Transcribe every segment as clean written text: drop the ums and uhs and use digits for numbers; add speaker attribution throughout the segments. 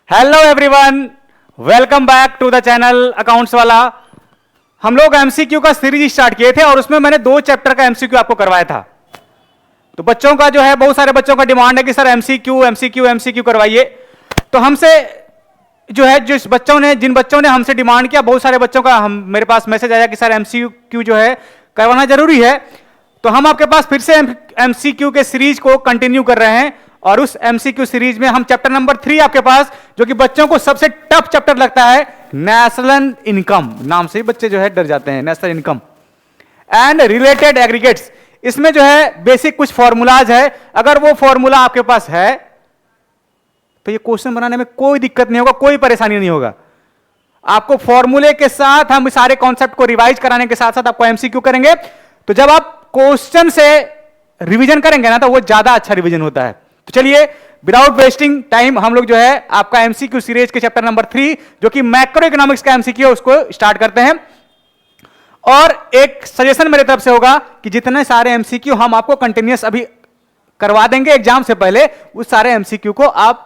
Speaker 1: Hello everyone, welcome back to the channel accounts वाला। हम लोग एमसीक्यू का सीरीज स्टार्ट किए थे और उसमें मैंने 2 चैप्टर का एमसीक्यू आपको करवाया था। तो बच्चों का जो है, बहुत सारे बच्चों का डिमांड है कि सर एमसीक्यू एमसीक्यू एमसीक्यू करवाइए। तो हमसे जो है, जिन बच्चों ने हमसे डिमांड किया, बहुत सारे बच्चों का मेरे पास मैसेज आया कि सर एमसीक्यू जो है करवाना जरूरी है। तो हम आपके पास फिर से एमसीक्यू के सीरीज को कंटिन्यू कर रहे हैं और उस एमसीक्यू सीरीज में हम चैप्टर नंबर 3 आपके पास, जो कि बच्चों को सबसे टफ चैप्टर लगता है, नेशनल इनकम। नाम से ही बच्चे जो है डर जाते हैं, national income and related aggregates. इसमें जो है बेसिक कुछ फॉर्मूलाज है। अगर वो फॉर्मूला आपके पास है तो ये क्वेश्चन बनाने में कोई दिक्कत नहीं होगा, कोई परेशानी नहीं होगा। आपको फॉर्मूले के साथ हम सारे कॉन्सेप्ट को रिवाइज कराने के साथ साथ आपको एमसीक्यू करेंगे। तो जब आप क्वेश्चन से रिवीजन करेंगे ना, तो वो ज्यादा अच्छा रिवीजन होता है। तो चलिए, विदाउट वेस्टिंग टाइम हम लोग जो है आपका एमसीक्यू सीरीज के चैप्टर नंबर 3, जो कि मैक्रो इकोनॉमिक्स का एमसीक्यू है, उसको स्टार्ट करते हैं। और एक सजेशन मेरे तरफ से होगा कि जितने सारे एमसीक्यू हम आपको कंटिन्यूअस अभी करवा देंगे एग्जाम से पहले, उस सारे एमसीक्यू को आप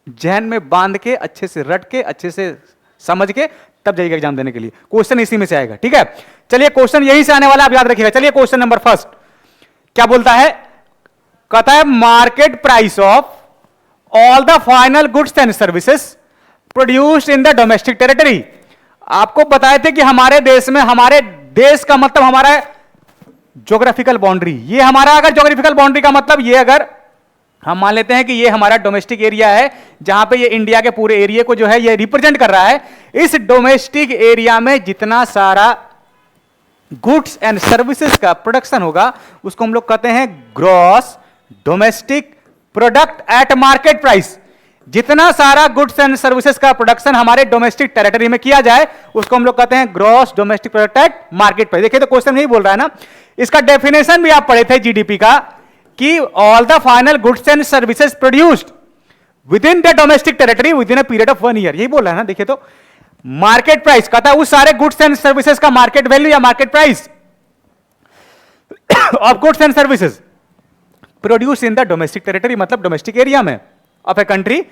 Speaker 1: जहन में बांध के, अच्छे से रट के, अच्छे से समझ के तब जाइएगा एग्जाम देने के लिए। क्वेश्चन इसी में से आएगा, ठीक है। चलिए, क्वेश्चन यहीं से आने वाला, आप याद रखिएगा। चलिए, क्वेश्चन नंबर फर्स्ट क्या बोलता है? कहता है market price of all the final goods and services produced in the domestic territory. आपको बताए थे कि हमारे देश में, हमारे देश का मतलब हमारा ज्योग्राफिकल बाउंड्री, ये हमारा, अगर ज्योग्राफिकल बाउंड्री का मतलब ये, अगर हम मान लेते हैं कि ये हमारा डोमेस्टिक एरिया है, जहां पे ये इंडिया के पूरे एरिया को जो है ये रिप्रेजेंट कर रहा है। इस डोमेस्टिक एरिया में जितना सारा गुड्स एंड सर्विसेज का प्रोडक्शन होगा, उसको हम लोग कहते हैं gross domestic product at market price. जितना सारा गुड्स एंड सर्विसेज का प्रोडक्शन हमारे डोमेस्टिक टेरिटरी में किया जाए, उसको हम लोग कहते हैं gross domestic product at market price. देखिए, तो क्वेश्चन यही बोल रहा है ना। इसका डेफिनेशन भी आप पढ़े थे जीडीपी का, कि all the final goods and services produced with in the domestic territory with in a period of 1 year, यही बोल रहा है ना। देखिए, तो मार्केट प्राइस कहता है उस सारे गुड्स एंड सर्विसेज का मार्केट वैल्यू या market price of goods and services produce in the domestic territory, मतलब डोमेस्टिक एरिया में of a country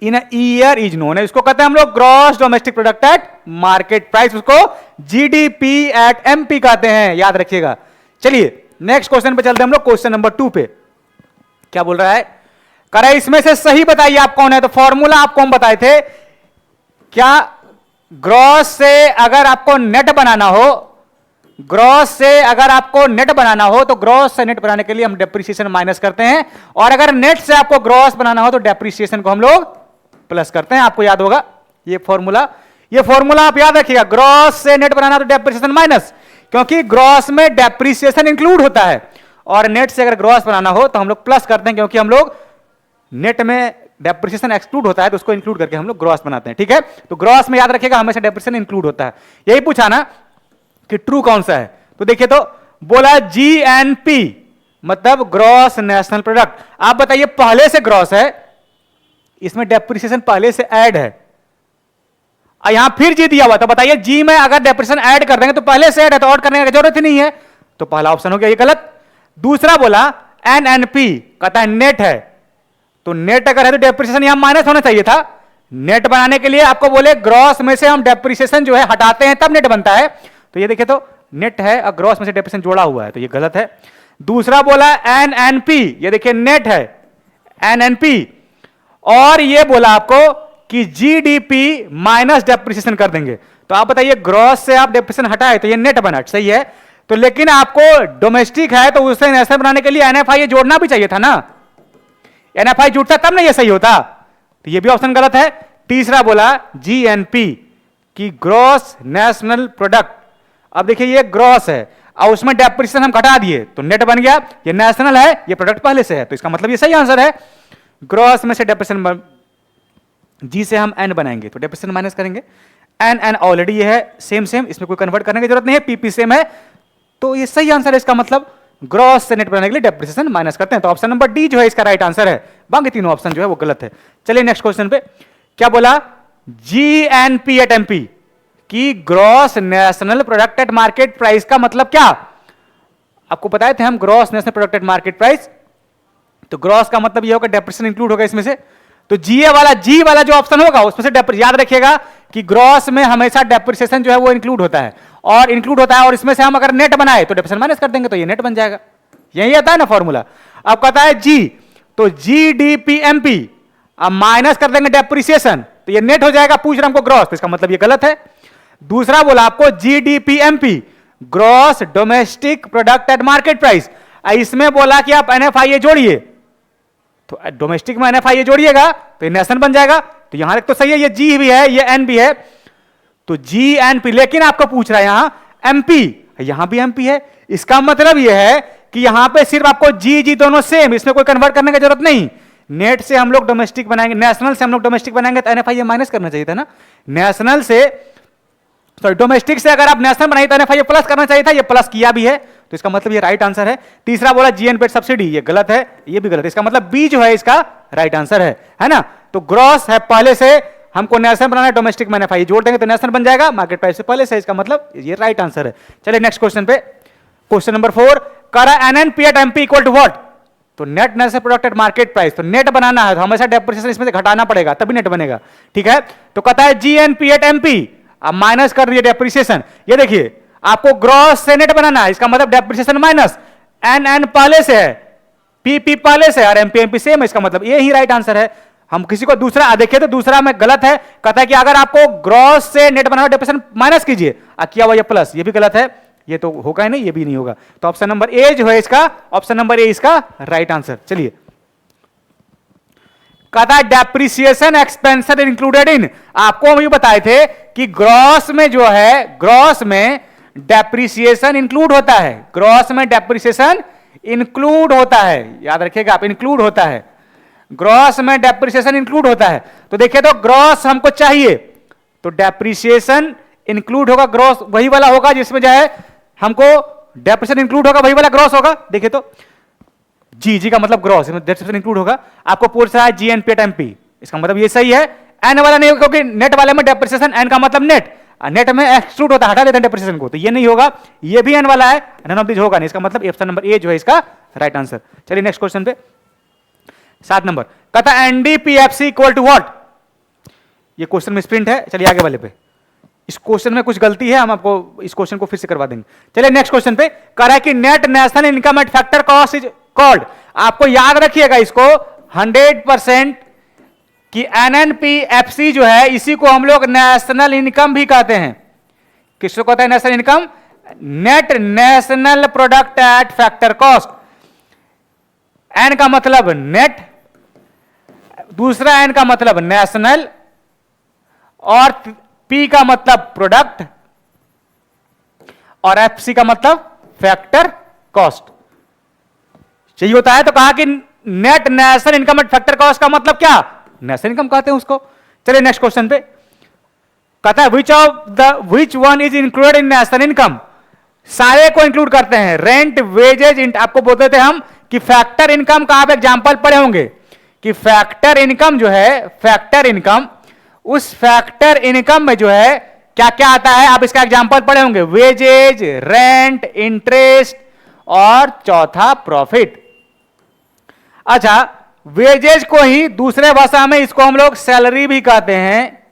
Speaker 1: in a year is known है। इसको कहते हैं हम लोग gross domestic product at market price, उसको जीडीपी एट एमपी कहते हैं, याद रखिएगा। चलिए, नेक्स्ट क्वेश्चन पे चलते हैं हम लोग, क्वेश्चन नंबर 2 पे। क्या बोल रहा है? कह रहा है इसमें से सही बताइए आप कौन है। तो फॉर्मूला आपको हम बताए थे, क्या ग्रॉस से अगर आपको नेट बनाना हो, ग्रॉस से अगर आपको नेट बनाना हो, तो ग्रॉस से नेट बनाने के लिए हम डेप्रिसिएशन माइनस करते हैं, और अगर नेट से आपको ग्रॉस बनाना हो तो डेप्रिसिएशन को हम लोग प्लस करते हैं। आपको याद होगा ये फॉर्मूला आप याद रखिएगा। ग्रॉस से नेट बनाना तो डेप्रिसिएशन माइनस, क्योंकि ग्रॉस में डेप्रिसिएशन इंक्लूड होता है, और नेट से अगर ग्रॉस बनाना हो तो हम लोग प्लस करते हैं, क्योंकि हम लोग नेट में डेप्रिसिएशन एक्सक्लूड होता है, तो उसको इंक्लूड करके हम लोग ग्रॉस बनाते हैं, ठीक है। तो ग्रॉस में याद रखिएगा हमेशा डेप्रिसिएशन इंक्लूड होता है। यही पूछा ना कि ट्रू कौन सा है। तो देखिए, तो बोला जीएनपी मतलब ग्रॉस नेशनल प्रोडक्ट। आप बताइए, पहले से ग्रॉस है, इसमें डेप्रिसिएशन पहले से ऐड है, यहां फिर जी दिया हुआ, तो बताइए जी में अगर डेप्रिसिएशन ऐड कर देंगे तो पहले से ऐड है, तो और करने की जरूरत ही नहीं है। तो पहला ऑप्शन हो गया ये गलत। दूसरा बोला एनएनपी, कहता है नेट है, तो नेट अगर है तो डेप्रिसिएशन यहां माइनस होना चाहिए था। नेट बनाने के लिए आपको बोले ग्रॉस में से हम डेप्रिसिएशन जो है हटाते हैं, तब नेट बनता है। तो ये देखिए, तो नेट है और ग्रॉस में से डेप्रिसिएशन जोड़ा हुआ है, तो ये गलत है। दूसरा बोला एनएनपी, ये देखिए नेट है एनएनपी, और ये बोला आपको कि जीडीपी माइनस डेप्रिसिएशन कर देंगे। तो आप बताइए, ग्रॉस से आप डेप्रिसिएशन हटाए तो ये नेट बना, सही है। तो लेकिन आपको डोमेस्टिक है, तो उसे नेशनल बनाने के लिए एनएफआई जोड़ना भी चाहिए था ना। एनएफआई जुड़ता तब ना ये सही होता, तो ये भी ऑप्शन गलत है। तीसरा बोला जीएनपी की ग्रॉस नेशनल प्रोडक्ट। अब देखिए, ये ग्रॉस है और उसमें डेप्रिसिएशन हम घटा दिए तो नेट बन गया। ये नेशनल है, ये प्रोडक्ट पहले से है, तो इसका मतलब ये सही आंसर है। ग्रॉस में से डेप्रिसिएशन, जी से हम एन बनाएंगे तो डेप्रिसिएशन माइनस करेंगे। एन ऑलरेडी ये है, सेम, इसमें कोई कन्वर्ट करने की जरूरत नहीं है, पीपी सेम है, तो ये सही आंसर है। इसका मतलब ग्रॉस से नेट बनाने के लिए डेप्रिसिएशन माइनस करते हैं। तो ऑप्शन नंबर डी जो है इसका राइट आंसर है, बाकी तीनों ऑप्शन जो है वो गलत है। चलिए नेक्स्ट क्वेश्चन पे। क्या बोला? जीएनपी एट एमपी की gross national product at market price का मतलब क्या? आपको बताए थे हम gross national product at market price, तो ग्रॉस का मतलब ये होगा डेप्रिसिएशन इंक्लूड होगा इसमें से। तो जी वाला जो ऑप्शन होगा उसमें से याद रखिएगा कि ग्रॉस में हमेशा डेप्रिसिएशन जो है वो इंक्लूड होता है, और इसमें से हम अगर नेट बनाए तो डेप्रिसिएशन माइनस कर देंगे तो ये नेट बन जाएगा। यही आता है ना फॉर्मूला। अब कहता है जी, तो GDPMP, अब माइनस कर देंगे डेप्रिसिएशन तो ये नेट हो जाएगा। पूछ रहा हमको ग्रॉस, तो इसका मतलब ये गलत है। दूसरा बोला आपको GDPMP, gross domestic product at market price, इसमें बोला कि आप NFIA जोड़िए, तो डोमेस्टिक में NFIA जोड़िएगा तो ये नेशनल बन जाएगा। तो यहां तक तो सही है, ये जी भी है, ये एन भी है, तो GNP, लेकिन आपको पूछ रहा है यहां MP, यहां भी MP है। इसका मतलब यह है कि यहां पे सिर्फ आपको जी दोनों सेम, इसमें कोई कन्वर्ट करने की जरूरत नहीं। नेट से हम लोग डोमेस्टिक बनाएंगे, नेशनल से हम लोग डोमेस्टिक बनाएंगे तो NFIA माइनस करना चाहिए था ना। नेशनल से, सॉरी डोमेस्टिक से अगर आप नेशनल बनाइए तो NFIA प्लस करना चाहिए था, ये प्लस किया भी है, तो इसका मतलब ये राइट आंसर है। तीसरा बोला GNPAT सब्सिडी, ये गलत है, ये भी गलत है। इसका मतलब बी जो है इसका राइट आंसर है ना। तो ग्रॉस है पहले से, हमको नेशनल बनाना है, डोमेस्टिक में NFIA जोड़ देंगे तो नेशनल बन जाएगा, मार्केट प्राइस से पहले से, इसका मतलब ये राइट आंसर है। चलिए नेक्स्ट क्वेश्चन पे, क्वेश्चन नंबर 4, करा NNP at MP equal to what? तो net national product at market price, तो नेट बनाना है तो हमेशा डेप्रिसिएशन इसमें से घटाना पड़ेगा तभी नेट बनेगा, ठीक है। तो कहता है GNP एट MP, अब माइनस कर दिए डेप्रिसिएशन। ये देखिए आपको ग्रॉस से नेट बनाना है, इसका मतलब डेप्रिसिएशन माइनस, एन पहले से है, पी पहले से, और MP सेम है, इसका मतलब ये ही राइट आंसर है। हम किसी को दूसरा देखिए तो दूसरा में गलत है, कहता है कि अगर आपको ग्रॉस से नेट बनाना डेप्रिसिएशन माइनस कीजिए, किया हुआ ये प्लस, ये भी गलत है, ये तो होगा ही नहीं, ये भी नहीं होगा। तो ऑप्शन नंबर ए जो है इसका, ऑप्शन नंबर ए इसका राइट आंसर। चलिए, कहता है डेप्रिसिएशन एक्सपेंशन इंक्लूडेड इन, आपको हम ये बताए थे कि ग्रॉस में जो है, ग्रॉस में डेप्रिसिएशन इंक्लूड होता है, ग्रॉस में डेप्रिसिएशन इंक्लूड होता है, याद रखिएगा आप, इंक्लूड होता है, ग्रॉस में डेप्रिसिएशन इंक्लूड होता है। तो देखिए तो ग्रॉस हमको चाहिए, तो डेप्रिसिएशन इंक्लूड होगा, ग्रॉस वही वाला होगा जिसमें जो है हमको डेप्रिसिएशन इंक्लूड होगा, वही वाला ग्रॉस होगा। देखिए तो जी का मतलब ग्रॉस, डेप्रिसिएशन इंक्लूड होगा। आपको पूछ रहा है GNP एट MP, इसका मतलब ये सही है। एन वाला नहीं होगा क्योंकि नेट वाले में डेप्रिसिएशन, एन का मतलब नेट, नेट में एक्सक्लूड होता है, हटा देते हैं डेप्रिसिएशन को, तो ये नहीं होगा। ये भी एन वाला है, नन ऑफ दिस होगा नहीं, इसका मतलब ऑप्शन नंबर ए जो है इसका राइट आंसर। चलिए नेक्स्ट क्वेश्चन पे, 7 नंबर, कहता है NDPFC इक्वल टू व्हाट? ये क्वेश्चन में स्प्रिंट है। चलिए आगे वाले पे, इस क्वेश्चन में कुछ गलती है, हम आपको इस क्वेश्चन को फिर से करवा देंगे। चलिए नेक्स्ट क्वेश्चन पे, कह रहा है कि net national income eight factor cost is called, आपको याद रखिएगा इसको 100% कि NNPFC जो है इसी को हम लोग नेशनल इनकम भी कहते हैं। किसको कहते हैं national income? Net national product at factor cost. N का मतलब नेट, दूसरा एन का मतलब नेशनल, और पी का मतलब प्रोडक्ट, और एफसी का मतलब फैक्टर कॉस्ट। यही होता है। तो कहा कि net national income eight factor cost का मतलब क्या? नेशनल इनकम कहते हैं उसको। चलिए नेक्स्ट क्वेश्चन पे, कहता है which one is included in national income? सारे को इंक्लूड करते हैं, रेंट, वेजेज, आपको बोलते थे हम कि फैक्टर इनकम का आप एग्जांपल पढ़े होंगे कि फैक्टर इनकम जो है, फैक्टर इनकम, उस फैक्टर इनकम में जो है क्या क्या आता है, आप इसका एग्जांपल पढ़े होंगे, वेजेज, रेंट, इंटरेस्ट, और चौथा प्रॉफिट। अच्छा, वेजेज को ही दूसरे भाषा में इसको हम लोग सैलरी भी कहते हैं।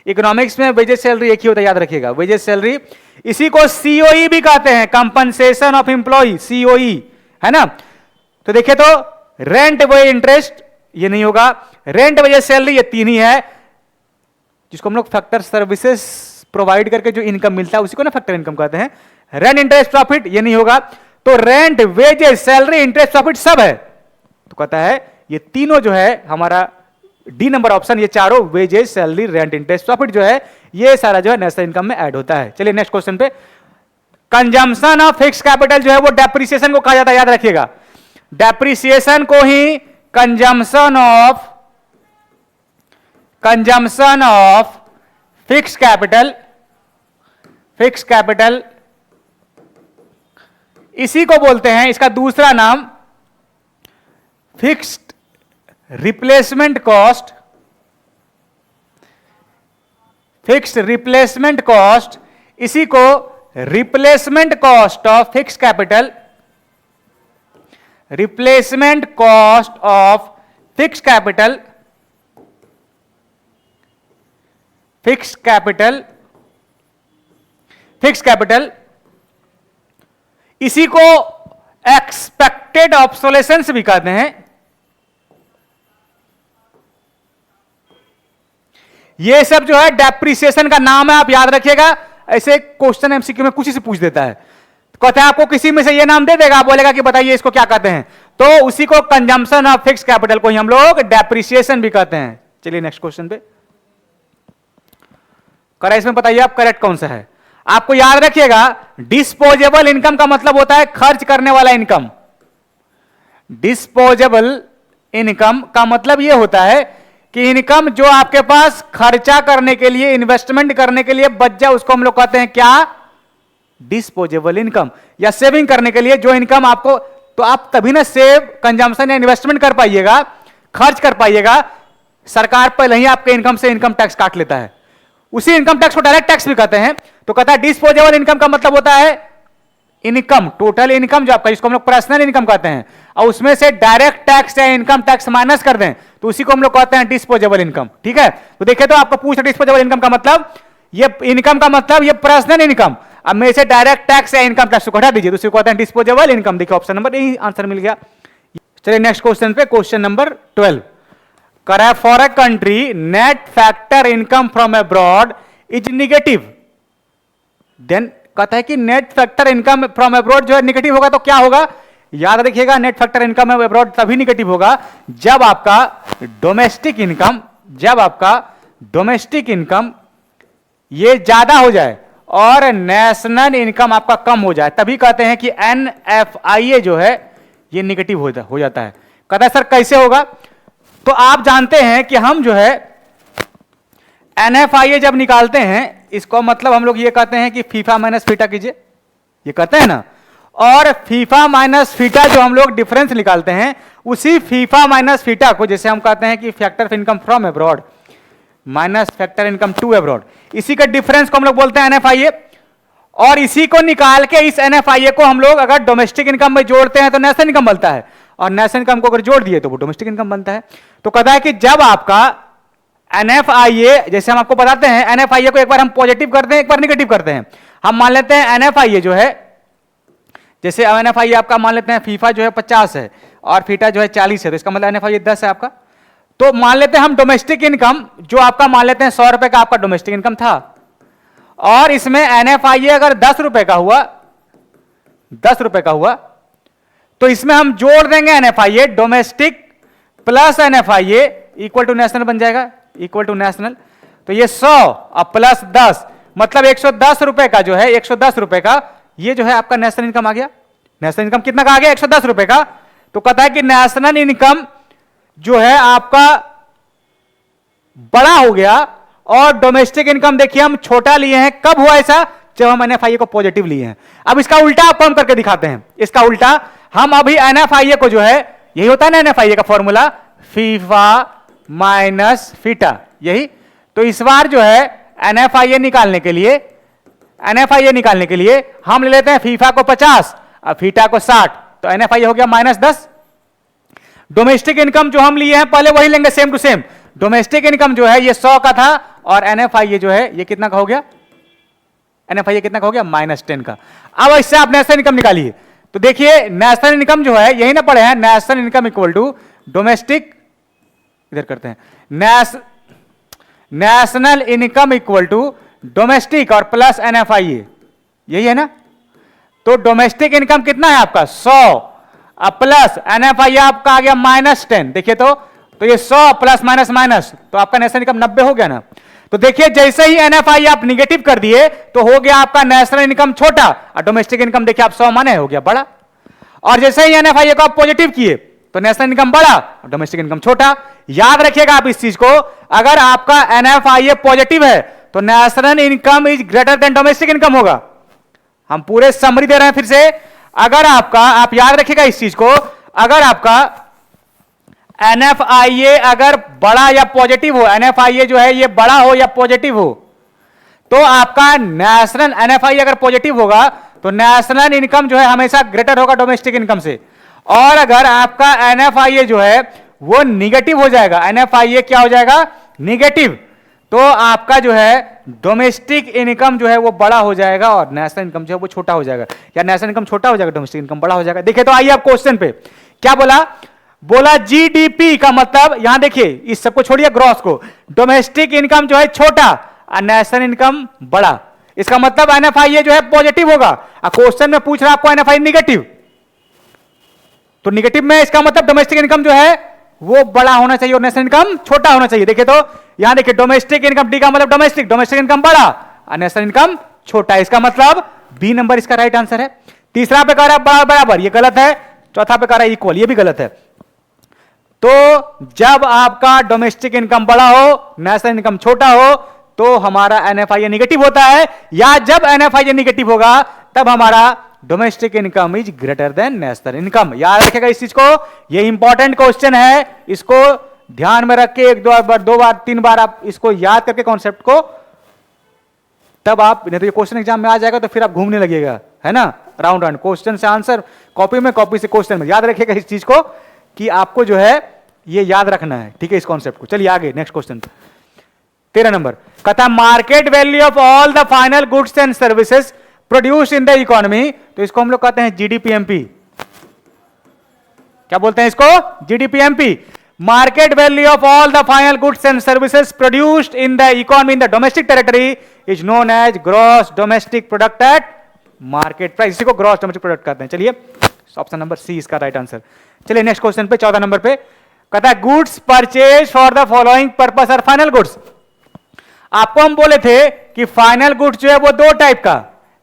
Speaker 1: इकोनॉमिक्स में वेजेज सैलरी एक ही होता है, याद रखिएगा, वेजेज सैलरी। इसी को COE भी कहते हैं, कंपनसेशन ऑफ एम्प्लॉय, COE, है ना। तो देखिए तो रेंट, वेज, इंटरेस्ट, ये नहीं होगा, रेंट, वेज, सैलरी, ये तीन ही है, जिसको हम लोग फैक्टर सर्विसेज प्रोवाइड करके जो इनकम मिलता है उसी को ना फैक्टर इनकम कहते हैं। रेंट, इंटरेस्ट, प्रॉफिट, ये नहीं होगा। तो rent, wages, salary, interest, profit सब है। तो कहता है ये तीनों जो है हमारा डी नंबर ऑप्शन, ये चारों wages, salary, rent, interest, profit जो है ये सारा जो है नेशनल इनकम में ऐड होता है। चलिए नेक्स्ट क्वेश्चन पे, कंजम्पशन ऑफ फिक्स कैपिटल जो है वो डेप्रिसिएशन को कहा जाता है, याद रखिएगा। डेप्रिसिएशन को ही कंजम्पशन ऑफ फिक्स कैपिटल इसी को बोलते हैं, इसका दूसरा नाम fixed replacement cost, fixed replacement cost, इसी को replacement cost of fix capital, replacement cost of fix capital fix capital, इसी को एक्सपेक्टेड ऑब्सोलेसेंस भी कहते हैं। ये सब जो है डेप्रिसिएशन का नाम है, आप याद रखिएगा। ऐसे क्वेश्चन एमसीक्यू में कुछ से पूछ देता है, कहता है आपको किसी में से ये नाम दे देगा, आप बोलेगा कि बताइए इसको क्या कहते हैं, तो उसी को कंजम्पशन ऑफ फिक्स कैपिटल को ही हम लोग डेप्रिसिएशन भी कहते हैं। चलिए नेक्स्ट क्वेश्चन पे करें, इसमें बताइए आप करेक्ट कौन सा है। आपको याद रखिएगा डिस्पोजेबल इनकम का मतलब होता है खर्च करने वाला इनकम। डिस्पोजेबल इनकम का मतलब यह होता है कि इनकम जो आपके पास खर्चा करने के लिए, इन्वेस्टमेंट करने के लिए बच जाए, उसको हम लोग कहते हैं क्या, डिस्पोजेबल इनकम। या सेविंग करने के लिए जो इनकम आपको, तो आप तभी ना सेव, कंजम्पशन या इन्वेस्टमेंट कर पाइएगा, खर्च कर पाइएगा। सरकार पहले ही आपके इनकम से इनकम टैक्स काट लेता है, उसी इनकम टैक्स को डायरेक्ट टैक्स भी कहते हैं। तो कहता है डिस्पोजेबल इनकम का मतलब होता है इनकम, टोटल इनकम जो आपका, जिसको हम लोग पर्सनल इनकम कहते हैं, और उसमें से डायरेक्ट टैक्स या इनकम टैक्स माइनस कर दें, तो उसी को हम लोग कहते हैं डिस्पोजेबल इनकम। ठीक है, तो देखिए, तो आपको पूछ डिस्पोजेबल इनकम का मतलब, ये इनकम का मतलब ये पर्सनल इनकम, अब में से डायरेक्ट टैक्स या इनकम टैक्स को हटा दीजिए, तो उसी को कहते हैं डिस्पोजेबल इनकम। देखिए ऑप्शन नंबर, यही आंसर मिल गया। चलिए नेक्स्ट क्वेश्चन पे, क्वेश्चन नंबर 12 करा, for a country net factor income from abroad is negative, then कहता है कि net factor income from abroad जो है निगेटिव होगा, तो क्या होगा, याद रखिएगा नेट फैक्टर इनकम अब्रॉड तभी निगेटिव होगा जब आपका डोमेस्टिक इनकम ये ज्यादा हो जाए और नेशनल इनकम आपका कम हो जाए, तभी कहते हैं कि NFIA जो है ये निगेटिव हो जाता है। कहता है सर कैसे होगा, तो आप जानते हैं कि हम जो है NFIA जब निकालते हैं, इसको मतलब हम लोग ये कहते हैं कि फीफा माइनस फीटा कीजिए, ये कहते हैं ना, और फीफा माइनस फीटा जो हम लोग डिफरेंस निकालते हैं, उसी फीफा माइनस फीटा को जैसे हम कहते हैं कि factor of income from abroad minus factor income to abroad, इसी का डिफरेंस को हम लोग बोलते हैं NFIA। और इसी को निकाल के इस NFIA को हम लोग अगर डोमेस्टिक इनकम में जोड़ते हैं तो नेशनल इनकम बनता है, और नेशनल इनकम को अगर जोड़ दिए तो वो डोमेस्टिक इनकम बनता है। तो कहता है कि जब आपका NFIA, जैसे हम आपको बताते हैं NFIA को एक बार हम पॉजिटिव करते हैं, एक बार निगेटिव करते हैं। हम मान लेते हैं NFIA जो है, जैसे NFIA आपका मान लेते हैं फीफा जो है 50 है और फीटा जो है 40 है, तो इसका मतलब NFIA 10 है आपका। तो मान लेते हैं हम डोमेस्टिक इनकम जो आपका मान लेते हैं 100 रुपए का आपका डोमेस्टिक इनकम था, और इसमें NFIA अगर 10 रुपए का हुआ, 10 रुपए का हुआ, तो इसमें हम जोड़ देंगे NFIA, domestic plus NFIA equal to national बन जाएगा, इक्वल टू नेशनल। तो ये 100 और प्लस 10 मतलब 110 रुपए का जो है, 110 रुपए का ये जो है आपका नेशनल इनकम आ गया। नेशनल इनकम कितना का आ गया, 110 रुपए का। तो कहता है कि नेशनल इनकम जो है आपका बड़ा हो गया और डोमेस्टिक इनकम देखिए हम छोटा लिए हैं। कब हुआ ऐसा, जब हम NFIA को पॉजिटिव लिए हैं। अब इसका उल्टा आपको हम करके दिखाते हैं। इसका उल्टा हम अभी NFIA को जो है, यही होता है ना NFIA का फॉर्मूला, फीफा माइनस फीटा, यही। तो इस बार जो है NFIA निकालने के लिए हम ले लेते हैं फीफा को 50 और फीटा को 60, तो NFIA हो गया -10। डोमेस्टिक इनकम जो हम लिए हैं पहले वही लेंगे, same to same. Domestic income जो है ये 100 का था और NFIA जो है ये कितना का हो गया, NFIA कितना का हो गया, -10 का। अब इससे आप नेशनल इनकम निकालिए, तो देखिए नेशनल इनकम जो है यही ना पढ़े हैं, national income equal to domestic, इधर करते हैं, national income equal to domestic और प्लस NFIA, यही है ना। तो डोमेस्टिक इनकम कितना है आपका 100 प्लस NFIA आपका आ गया -10। देखिए तो ये 100 प्लस माइनस माइनस, तो आपका नेशनल इनकम 90 हो गया ना। तो देखिए जैसे ही NFIA आप निगेटिव कर दिए तो हो गया आपका नेशनल इनकम छोटा और डोमेस्टिक इनकम देखिए आप 100 माने हो गया बड़ा। और जैसे ही NFIA को आप पॉजिटिव किए तो नेशनल इनकम बड़ा और डोमेस्टिक इनकम छोटा। याद रखिएगा आप इस चीज को, अगर आपका NFIA पॉजिटिव है तो national income is greater than domestic income होगा। हम पूरे समरी दे रहे हैं फिर से। अगर आपका, आप याद रखिएगा इस चीज को, अगर आपका NFIA अगर बड़ा या पॉजिटिव हो, NFIA जो है ये बड़ा हो या पॉजिटिव हो, तो आपका नेशनल NFIA अगर पॉजिटिव होगा तो नेशनल इनकम जो है हमेशा ग्रेटर होगा डोमेस्टिक इनकम से। और अगर आपका NFIA जो है वो निगेटिव हो जाएगा, NFIA क्या हो जाएगा, निगेटिव, तो तो आपका जो है डोमेस्टिक इनकम जो है वो बड़ा हो जाएगा और नेशनल इनकम जो है वो छोटा हो जाएगा, या नेशनल इनकम छोटा हो जाएगा, डोमेस्टिक इनकम बड़ा हो जाएगा। देखिए तो आइए आप क्वेश्चन पे क्या बोला जीडीपी का मतलब, यहां देखिए इस सबको छोड़िए, ग्रॉस को, डोमेस्टिक इनकम जो है छोटा और नेशनल इनकम बड़ा, इसका मतलब एनएफआई जो है पॉजिटिव होगा। क्वेश्चन में पूछ रहा है आपको एनएफआई निगेटिव, तो निगेटिव में इसका मतलब डोमेस्टिक इनकम जो है वो बड़ा होना चाहिए और नेशनल इनकम छोटा होना चाहिए। देखिए तो यहां देखिए डोमेस्टिक इनकम, डी का मतलब डोमेस्टिक इनकम बड़ा और नेशनल इनकम छोटा, इसका मतलब बी नंबर इसका राइट आंसर है। तीसरा पे कह रहा है बराबर, ये गलत है। चौथा पे कह रहा है इक्वल, ये भी गलत है। तो जब आपका डोमेस्टिक इनकम बड़ा हो, नेशनल इनकम छोटा हो, तो हमारा एनएफआई निगेटिव होता है, या जब एनएफआई निगेटिव होगा तब हमारा domestic income is greater than national income. याद रखेगा इस चीज को, ये इंपॉर्टेंट क्वेश्चन है, इसको ध्यान में रख के 1-2-3 बार आप इसको याद करके कॉन्सेप्ट को, तब आप, नहीं तो ये क्वेश्चन एग्जाम में आ जाएगा तो फिर आप घूमने लगेगा, है ना, राउंड राउंड, क्वेश्चन से आंसर, कॉपी में, कॉपी से क्वेश्चन में। याद रखिएगा इस चीज को कि आपको जो है ये याद रखना है, ठीक है, इस कॉन्सेप्ट को। चलिए आगे नेक्स्ट क्वेश्चन, 13 नंबर, कहता market value of all the final goods and services produce in the economy, तो इसको हम लोग कहते हैं जीडीपीएमपी। क्या बोलते हैं इसको? GDPMP. Market value of all the final goods and services produced in the economy in the domestic territory is known as gross domestic product at market price, इसी को ग्रॉस डोमेस्टिक प्रोडक्ट कहते हैं। चलिए ऑप्शन नंबर सी इसका right answer. चलिए next question पे, 14 number पे, कहता है goods purchase for the following purpose are final goods. आपको हम बोले थे कि फाइनल गुड्स जो है वो दो टाइप का,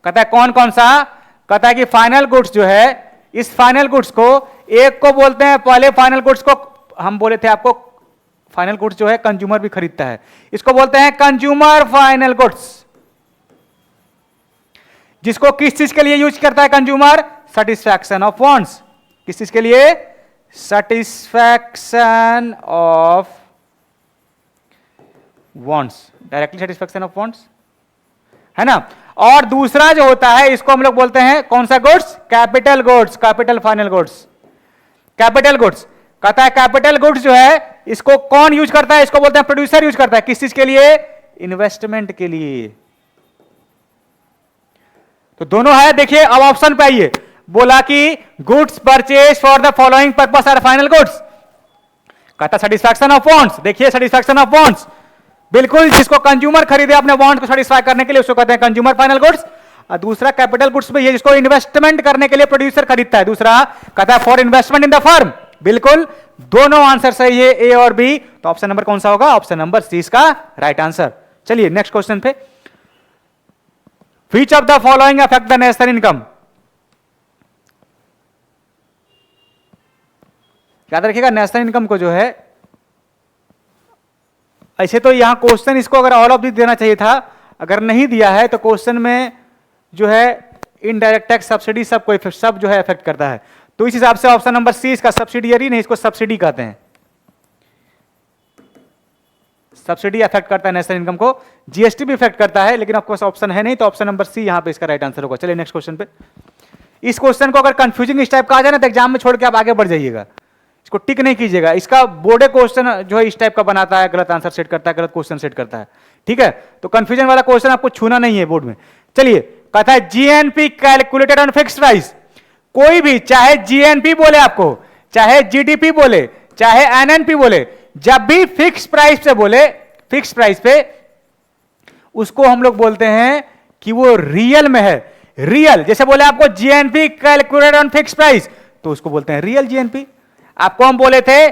Speaker 1: कहता है कौन कौन सा, कहता है कि फाइनल गुड्स जो है, इस फाइनल गुड्स को, एक को बोलते हैं, पहले फाइनल गुड्स को हम बोले थे आपको, फाइनल गुड्स जो है कंज्यूमर भी खरीदता है, इसको बोलते हैं कंज्यूमर फाइनल गुड्स। जिसको किस चीज के लिए यूज करता है कंज्यूमर? Satisfaction of wants. किस चीज के लिए? Satisfaction of wants, directly satisfaction of wants, है ना। और दूसरा जो होता है इसको हम लोग बोलते हैं कौन सा goods? Capital goods, capital final goods, capital goods. कहता है कैपिटल गुड्स जो है इसको कौन यूज करता है? इसको बोलते हैं प्रोड्यूसर यूज करता है। किस चीज के लिए? इन्वेस्टमेंट के लिए। तो दोनों है, देखिए अब ऑप्शन पे आइए, बोला कि goods purchase for the following purpose are final goods, कहता सेटिस्फैक्शन ऑफ वांट्स। देखिए सेटिस्फैक्शन ऑफ वांट्स, बिल्कुल जिसको कंज्यूमर खरीदे अपने वांट को सेटिस्फाई करने के लिए उसको कहते हैं कंज्यूमर फाइनल गुड्स। और दूसरा कैपिटल गुड्स में ये जिसको इन्वेस्टमेंट करने के लिए प्रोड्यूसर खरीदता है। दूसरा कहता है for investment in the firm. बिल्कुल दोनों आंसर सही है, ए और बी। तो ऑप्शन नंबर कौन सा होगा? ऑप्शन नंबर सी इसका राइट आंसर। चलिए नेक्स्ट क्वेश्चन पे, which of the following affect the national income. याद रखिएगा नेशनल इनकम को जो है, ऐसे तो यहां क्वेश्चन इसको अगर ऑल ऑफ दिस देना चाहिए था, अगर नहीं दिया है तो क्वेश्चन में जो है इनडायरेक्ट टैक्स, सब्सिडी, सब जो है इफेक्ट करता है। तो इस हिसाब से ऑप्शन नंबर सी इसका सब्सिडियरी नहीं, इसको सब्सिडी कहते हैं। सब्सिडी अफेक्ट करता है नेशनल इनकम को, जीएसटी भी इफेक्ट करता है, लेकिन आपके पास ऑप्शन है नहीं, तो ऑप्शन नंबर सी यहां पे इसका राइट आंसर होगा। चलिए नेक्स्ट क्वेश्चन पे, इस क्वेश्चन को अगर कंफ्यूजिंग इस टाइप का आ जाए ना तो एग्जाम में छोड़ के आप आगे बढ़ जाइएगा, इसको टिक नहीं कीजिएगा। इसका बोर्डे क्वेश्चन जो है इस टाइप का बनाता है, गलत आंसर सेट करता है, गलत क्वेश्चन सेट करता है, ठीक है। तो कंफ्यूजन वाला क्वेश्चन आपको छूना नहीं है बोर्ड में। चलिए कहता है GNP calculated on fixed price. कोई भी, चाहे जीएनपी बोले आपको, चाहे जीडीपी बोले, चाहे एनएनपी बोले, जब भी फिक्स प्राइस पे बोले, फिक्स प्राइस पे, उसको हम लोग बोलते हैं कि वो रियल में है। रियल, जैसे बोले आपको GNP calculated on fix price, तो उसको बोलते हैं रियल जीएनपी। आपको हम बोले थे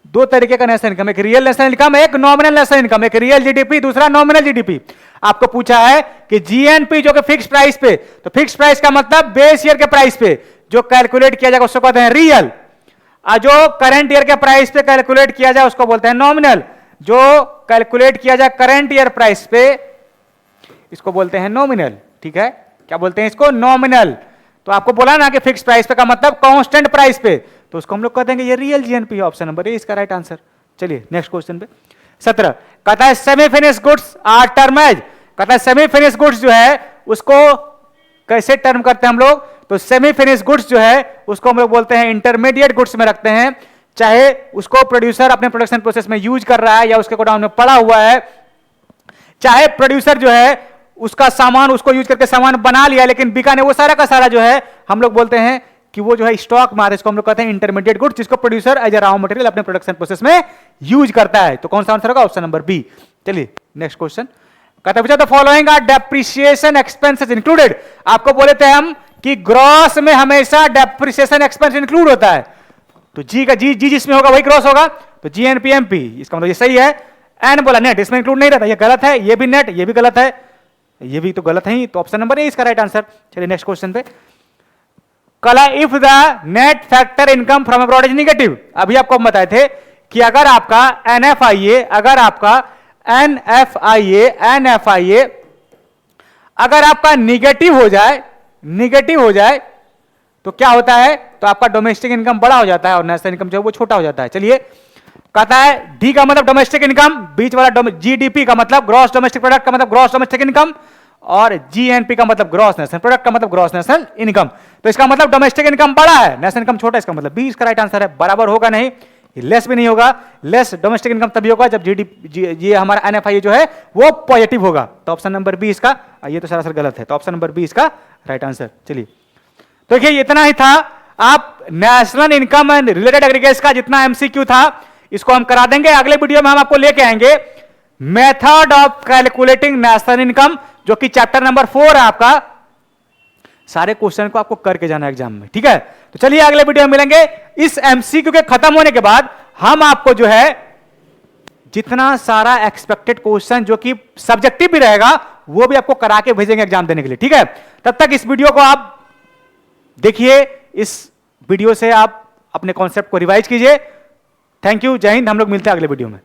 Speaker 1: दो तरीके का नेशनल इनकम, एक रियल नेशनल इनकम, एक नॉमिनल नेशनल इनकम, एक रियल जीडीपी, दूसरा नॉमिनल जीडीपी। आपको पूछा है कि जीएनपी जो कि फिक्स प्राइस पे, तो फिक्स प्राइस का मतलब बेस ईयर के प्राइस पे जो कैलकुलेट किया जाएगा उसको कहते हैं रियल, और जो करंट ईयर के प्राइस पे कैलकुलेट किया जाए उसको बोलते हैं नॉमिनल। जो कैलकुलेट किया जाए करंट ईयर प्राइस पे इसको बोलते हैं नॉमिनल, ठीक है। क्या बोलते हैं इसको? नॉमिनल। तो आपको बोला ना कि फिक्स प्राइस पे का मतलब कांस्टेंट प्राइस पे, तो उसको हम लोग कहते हैं कि ये real GNP. Option number A इसका राइट आंसर। चलिए नेक्स्ट क्वेश्चन पे, 17 कहता है semi finish goods are term as. कहता है सेमी फिनिश गुड्स जो है उसको कैसे टर्म करते हैं हम लोग? तो सेमी फिनिश गुड्स जो है उसको हम लोग बोलते हैं इंटरमीडिएट गुड्स में रखते हैं। चाहे उसको प्रोड्यूसर अपने प्रोडक्शन प्रोसेस में यूज कर रहा है या उसके गोडाउन में पड़ा हुआ है, चाहे प्रोड्यूसर जो है उसका सामान उसको यूज करके सामान बना लिया लेकिन बिका नहीं, वो सारा का सारा जो है हम लोग बोलते हैं कि वो जो है स्टॉक माल, इसको हम लोग कहते हैं इंटरमीडिएट गुड्स, जिसको producer as a raw material अपने प्रोडक्शन प्रोसेस में यूज करता है। तो कौन सा आंसर होगा? Option number B. चलिए नेक्स्ट क्वेश्चन कहते हैं the following are depreciation expenses included. आपको बोले थे हम कि ग्रॉस में हमेशा डेप्रिसिएशन एक्सपेंस इंक्लूड होता है, तो जी का जी जिसमें होगा वही ग्रॉस होगा, तो जीएनपीएमपी, इसका मतलब ये सही है। एन बोला नेट, इसमें इंक्लूड नहीं रहता, ये गलत है, ये भी नेट, ये भी गलत है, ये भी तो गलत है ही, तो ऑप्शन नंबर ए इसका राइट आंसर। चलिए नेक्स्ट क्वेश्चन पे कला if the net factor income from abroad is negative. अभी आपको हम बताए थे कि अगर आपका एनएफआईए अगर आपका निगेटिव हो जाए तो क्या होता है? तो आपका डोमेस्टिक इनकम बड़ा हो जाता है और नेशनल इनकम जो है वो छोटा हो जाता है। चलिए कहता है डी का मतलब डोमेस्टिक इनकम, बीच वाला जीडीपी का मतलब ग्रॉस डोमेस्टिक प्रोडक्ट का मतलब ग्रॉस डोमेस्टिक इनकम, और जीएनपी का मतलब ग्रॉस नेशनल प्रोडक्ट का मतलब ग्रॉस नेशनल इनकम। तो इसका मतलब डोमेस्टिक इनकम बड़ा है, नेशनल इनकम छोटा है, इसका मतलब बी इसका राइट आंसर है। बराबर होगा नहीं, लेस भी नहीं होगा, लेस डोमेस्टिक इनकम तभी होगा जब ये हमारा एनएफआई जो है वो पॉजिटिव होगा। तो ऑप्शन नंबर बी इसका, ये तो सरासर गलत है, तो ऑप्शन नंबर बी इसका राइट आंसर। चलिए तो देखिए इतना ही था, आप national income and related aggregates का जितना एमसीक्यू था इसको हम करा देंगे। अगले वीडियो में हम आपको लेके आएंगे method of calculating national income, जो कि चैप्टर नंबर 4 है आपका। सारे क्वेश्चन को आपको करके जाना है एग्जाम में, ठीक है? तो चलिए अगले वीडियो में मिलेंगे। इस एमसीक्यू के खत्म होने के बाद हम आपको जो है जितना सारा एक्सपेक्टेड क्वेश्चन जो कि सब्जेक्टिव भी रहेगा वो भी आपको करा के भेजेंगे एग्जाम देने के लिए, ठीक है? तब तक इस वीडियो को आप देखिए, इस वीडियो से आप अपने कॉन्सेप्ट को रिवाइज कीजिए। थैंक यू, जय हिंद। हम लोग मिलते हैं अगले वीडियो में।